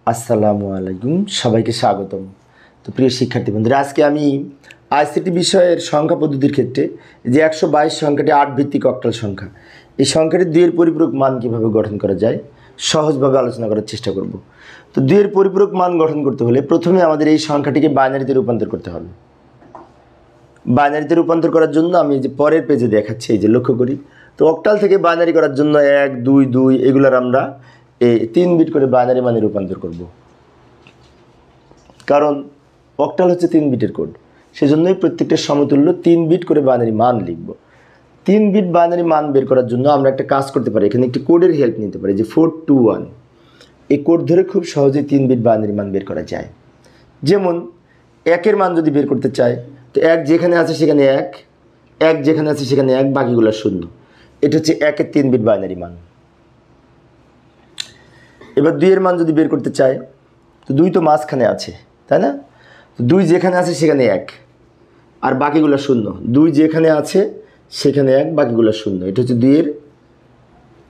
আসসালামু আলাইকুম, সবাইকে স্বাগতম। তো প্রিয় শিক্ষার্থী বন্ধুরা, আজকে আমি আইসিটি বিষয়ের সংখ্যা পদ্ধতির ক্ষেত্রে যে 122 সংখ্যাটি 8 ভিত্তিক অক্টাল সংখ্যা, এই সংখ্যাটি 2 এর পরিপূরক মান কীভাবে গঠন করা যায় সহজভাবে আলোচনা করার চেষ্টা করব। তো 2 এর পরিপূরক মান গঠন করতে হলে প্রথমে আমাদের এই সংখ্যাটিকে বাইনারিতে রূপান্তর করতে হবে। বাইনারিতে রূপান্তর করার জন্য আমি যে পরের পেজে দেখাচ্ছি, এই যে লক্ষ্য করি। তো অক্টাল থেকে বাইনারি করার জন্য 1, 2, 2 এগুলার আমরা এই 3 বিট করে বাইনারি মানে রূপান্তর করব, কারণ অক্টাল হচ্ছে 3 বিটের কোড। সেজন্যই প্রত্যেকটা সমতুল্য 3 বিট করে বাইনারি মান লিখব। 3 বিট বাইনারি মান বের করার জন্য আমরা একটা কাজ করতে পারি, এখানে একটি কোডের হেল্প নিতে পারি, যে 421। এই কোড ধরে খুব সহজেই 3 বিট বাইনারি মান বের করা যায়। যেমন 1-এর মান যদি বের করতে চাই, তো 1 যেখানে আছে সেখানে 1, 1 যেখানে আছে সেখানে 1, বাকিগুলো 0। এটা হচ্ছে 1-এর 3 বিট বাইনারি মান। এবার 2-এর মান যদি বের করতে চাই, তো 2 তো মাঝখানে আছে, তাই না? তো 2 যেখানে আছে সেখানে 1, আর বাকিগুলো 0। 2 যেখানে আছে সেখানে 1, বাকিগুলো 0। এটা হচ্ছে 2-এর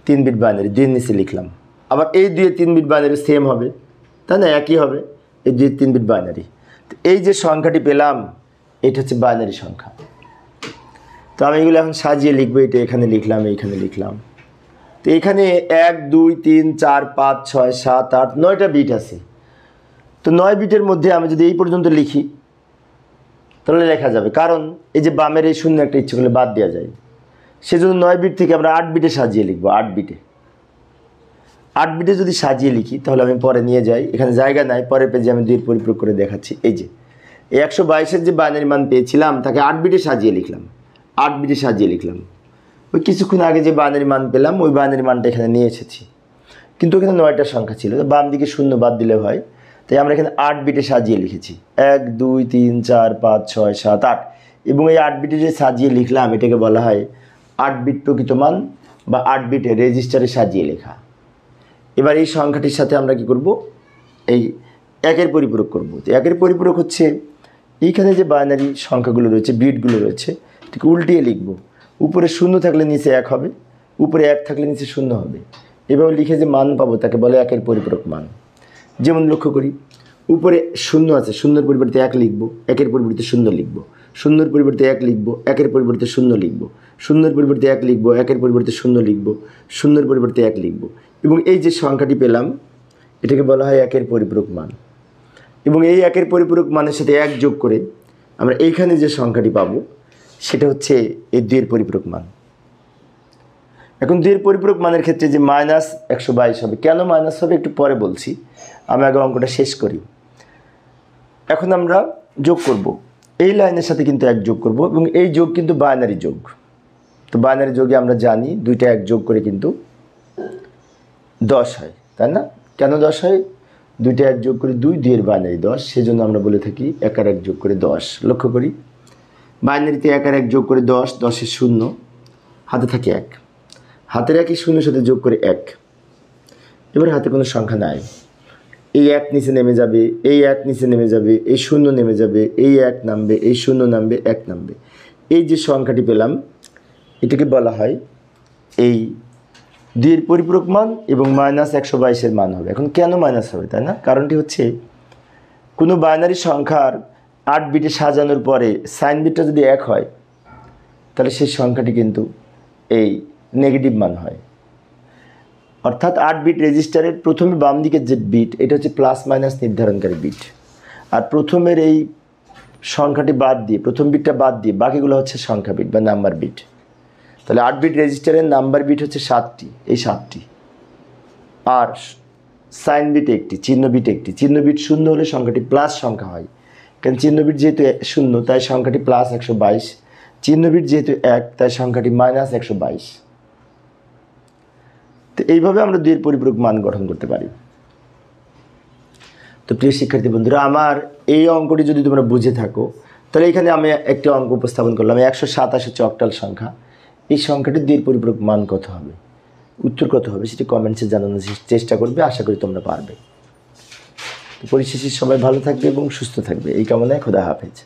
3 বিট বাইনারি, 2-এর নিচে লিখলাম। আবার এই 2-এর 3 বিট বাইনারি সেম হবে, তাই না? একই হবে, এই 2-এর 3 বিট বাইনারি। তো এই যে সংখ্যাটি পেলাম, এটা হচ্ছে বাইনারি সংখ্যা। তো আমি এগুলো এখন সাজিয়ে লিখবো। এটা এখানে লিখলাম, এইখানে লিখলাম। তো এখানে 1, 2, 3, 4, 5, 6, 7, 8, 9টা বিট আছে। তো 9 বিটের মধ্যে আমি যদি এই পর্যন্ত লিখি তাহলে লেখা যাবে, কারণ এই যে বামের এই শূন্য একটা ইচ্ছে করলে বাদ দেওয়া যায়। সেজন্য 9 বিট থেকে আমরা 8 বিটে সাজিয়ে লিখবো। 8 বিটে যদি সাজিয়ে লিখি তাহলে আমি পরে নিয়ে যাই, এখানে জায়গা নাই, পরের পেজে আমি 2 এর পরিপূরক করে দেখাচ্ছি। এই যে এই 122-এর যে বাইনারি মান পেয়েছিলাম তাকে 8 বিটে সাজিয়ে লিখলাম। 8 বিটে সাজিয়ে লিখলাম। ওই কিছুক্ষণ আগে যে বাইনারি মান পেলাম ওই বাইনারি মানটা এখানে নিয়ে এসেছি, কিন্তু এখানে 9টা সংখ্যা ছিল, তো বাম দিকে 0 বাদ দিলে হয়। তাই আমরা এখানে 8 বিটে সাজিয়ে লিখেছি, 1, 2, 3, 4, 5, 6, 7, 8। এবং এই 8 বিটে যে সাজিয়ে লিখলাম এটাকে বলা হয় 8 বিট প্রকৃত মান বা 8 বিটে রেজিস্টারে সাজিয়ে লেখা। এবার এই সংখ্যাটির সাথে আমরা কি করব, এই 1-এর পরিপূরক করব। তো 1-এর পরিপূরক হচ্ছে এইখানে যে বাইনারি সংখ্যাগুলো রয়েছে, বিটগুলো রয়েছে, ঠিক উল্টিয়ে লিখব। উপরে 0 থাকলে নিচে 1 হবে, উপরে 1 থাকলে নিচে 0 হবে। এভাবে লিখে যে মান পাবো তাকে বলে 1-এর পরিপূরক মান। যেমন লক্ষ্য করি, উপরে 0 আছে, 0-এর পরিবর্তে 1 লিখব, 1-এর পরিবর্তে 0 লিখব, 0-এর পরিবর্তে 1 লিখব, 1-এর পরিবর্তে 0 লিখব, 0-এর পরিবর্তে 1 লিখব, 1-এর পরিবর্তে 0 লিখব, 0-এর পরিবর্তে 1 লিখব। এবং এই যে সংখ্যাটি পেলাম এটাকে বলা হয় 1-এর পরিপূরক মান। এবং এই 1-এর পরিপূরক মানের সাথে 1 যোগ করে আমরা এইখানে যে সংখ্যাটি পাবো সেটা হচ্ছে এই 2-এর পরিপূরক মান। এখন 2-এর পরিপূরক মানের ক্ষেত্রে যে -122 হবে, কেন মাইনাস হবে একটু পরে বলছি, আমি আগে অঙ্কটা শেষ করি। এখন আমরা যোগ করব, এই লাইনের সাথে কিন্তু 1 যোগ করব, এবং এই যোগ কিন্তু বাইনারি যোগ। তো বাইনারি যোগে আমরা জানি 2টা 1 যোগ করে কিন্তু 10 হয়, তাই না? কেন 10 হয়? 2টা 1 যোগ করে 2, 2-এর বাইনারি 10, সেজন্য আমরা বলে থাকি 1 আর 1 যোগ করে 10। লক্ষ্য করি, বাইনারিতে 1 আর 1 যোগ করে 10, 10-এর 0, হাতে থাকে 1, হাতের 1 0-এর সাথে যোগ করে 1। এবার হাতে কোনো সংখ্যা নাই, এই 1 নিচে নেমে যাবে, এই 1 নিচে নেমে যাবে, এই 0 নেমে যাবে, এই 1 নামবে, এই 0 নামবে, 1 নামবে। এই যে সংখ্যাটি পেলাম এটাকে বলা হয় এই 2-এর পরিপূরক মান, এবং -122-এর মান হবে। এখন কেন মাইনাস হবে, তাই না? কারণটি হচ্ছে কোনো বাইনারি সংখ্যার 8 বিটে সাজানোর পরে সাইন বিটটা যদি 1 হয় তাহলে সেই সংখ্যাটি কিন্তু এই নেগেটিভ মান হয়। অর্থাৎ 8 বিট রেজিস্টারের প্রথমে বাম দিকের যে বিট এটা হচ্ছে প্লাস মাইনাস নির্ধারণকারী বিট, আর প্রথমের এই সংখ্যাটি বাদ দিয়ে, প্রথম বিটটা বাদ দিয়ে বাকিগুলো হচ্ছে সংখ্যা বিট বা নাম্বার বিট। তাহলে 8 বিট রেজিস্টারের নাম্বার বিট হচ্ছে 7টি, এই 7টি, আর সাইন বিট একটি, চিহ্ন বিট একটি। চিহ্ন বিট 0 হলে সংখ্যাটি প্লাস সংখ্যা হয়, কারণ চিহ্ন বিট যেহেতু 0 তাই সংখ্যাটি +122, চিহ্ন বিট যেহেতু 1 তাই সংখ্যাটি -122। তো এইভাবে আমরা 2-এর পরিপূরক মান গঠন করতে পারি। তো প্রিয় শিক্ষার্থী বন্ধুরা, আমার এই অঙ্কটি যদি তোমরা বুঝে থাকো তাহলে এখানে আমি একটি অঙ্ক উপস্থাপন করলাম, 127 হচ্ছে অক্টাল সংখ্যা। এই সংখ্যাটি 2-এর পরিপূরক মান কত হবে, উত্তর কত হবে সেটি কমেন্টসে জানানোর চেষ্টা করবে, আশা করি তোমরা পারবে। তো পরিশেষে সবাই ভালো থাকবে এবং সুস্থ থাকবে এই কামনায়, খোদা হাফেজ।